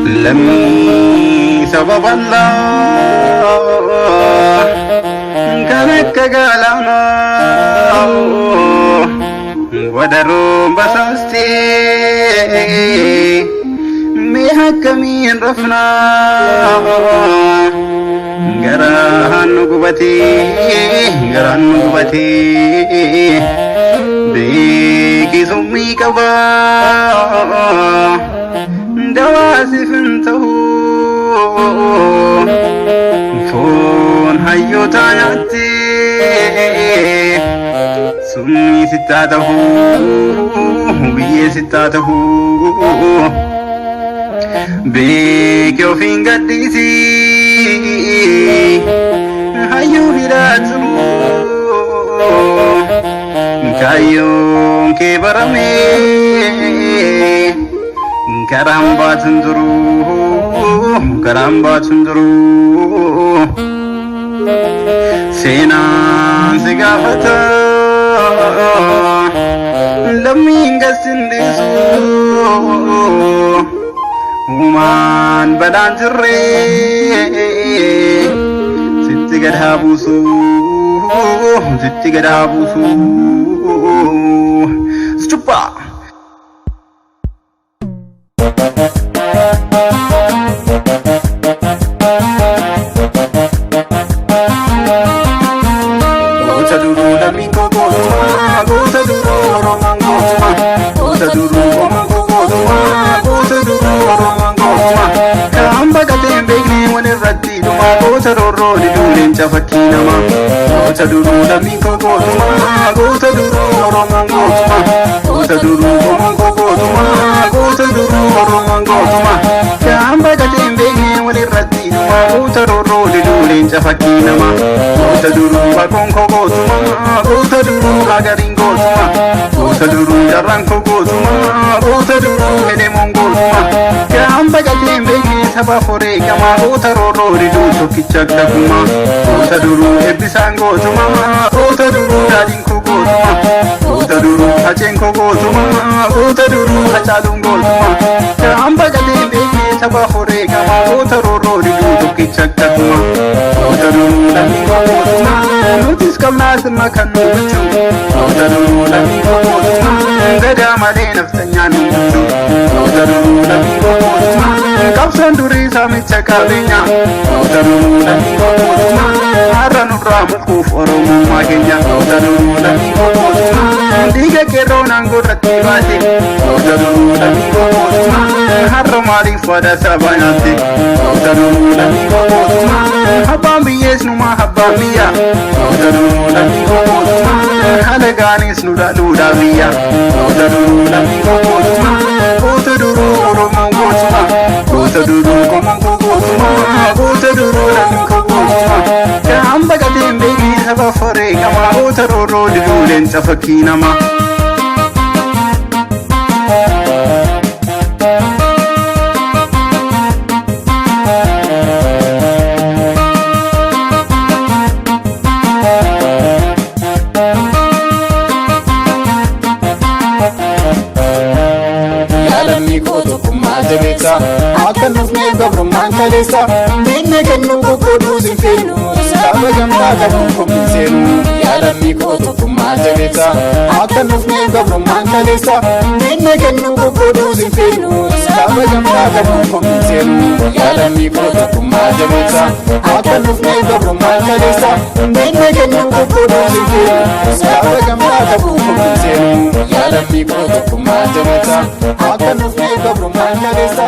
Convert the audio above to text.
لمي سبب الله كانك قالنا ودرو بسستي ميحك مين رفنا غران نقبتي بيكي سمي كبا دواسي فنته فون هيو تاياتي سمي ستاته بيه ستاته بيكي وفين قديسي هيو هراتلو كايون كبرمي كرامبا تندرو سينان سقافتا لمين قسندسو ومان بدان جري ستي قد هابوسو ستوبا Roro di dulen chafakina ma Ota duru la miko gotuma Ota duru roman gotuma Ota duru roman gotuma Ota duru roman gotuma Kamba gatin begi wali ratti duma Ota roro di dulen chafakina ma Ota duru bakon ko gotuma Ota duru lagarin gotuma Ota duru jarran ko gotuma Ota duru hedemon gotuma Kamba gatin begi saba fore kama Ota roro di dulen Kichakta kuma, ota duru ebisan gotuma, ota duru dadin ko gotuma, ota duru hachen ko gotuma, ota duru hachalun gotuma. Kamba gatin beki saba hore kama, ota roro didu kichakta kuma, ota duru dadin ko gotuma, notis kamna sama kan nuchu, ota duru dadin ko gotuma, gada male naftanya nuchu, ota duru dadin ko gotuma. Kapsan duri sami cakalinya, ota duru dadin ko gotuma. Haran uramuku oromo magenya, ota duru dadin ko gotuma. Diga kero nango ratibati, ota duru dadin ko gotuma. Harra mari fada sabayati, ota duru dadin ko gotuma. Habam biyes numa habam biya, ota duru dadin ko gotuma. Halaganis nuda nuda biya, ota duru dadin ko gotuma. Ota duru oromo gotuma. Ota duru komango gotuma, ota duru dadin ko gotuma. Kamba gatin begi saba fore kama, ota roro di dulen chafakina ma. Akan nufne gabrumman kalesa Dinne kennu kukudu zinfenu Saba gamta gabun kuminsenu Yalammi kotu kumma jabeta Akan nufne gabrumman kalesa Dinne kennu kukudu zinfenu Saba gamta gabun kuminsenu Yalammi kotu kumma jabeta Akan nufne gabrumman kalesa Dinne kennu kukudu zinfenu Saba gamta gabun kuminsenu Yalammi kotu kumma jabeta Akan nufne gabrumman kalesa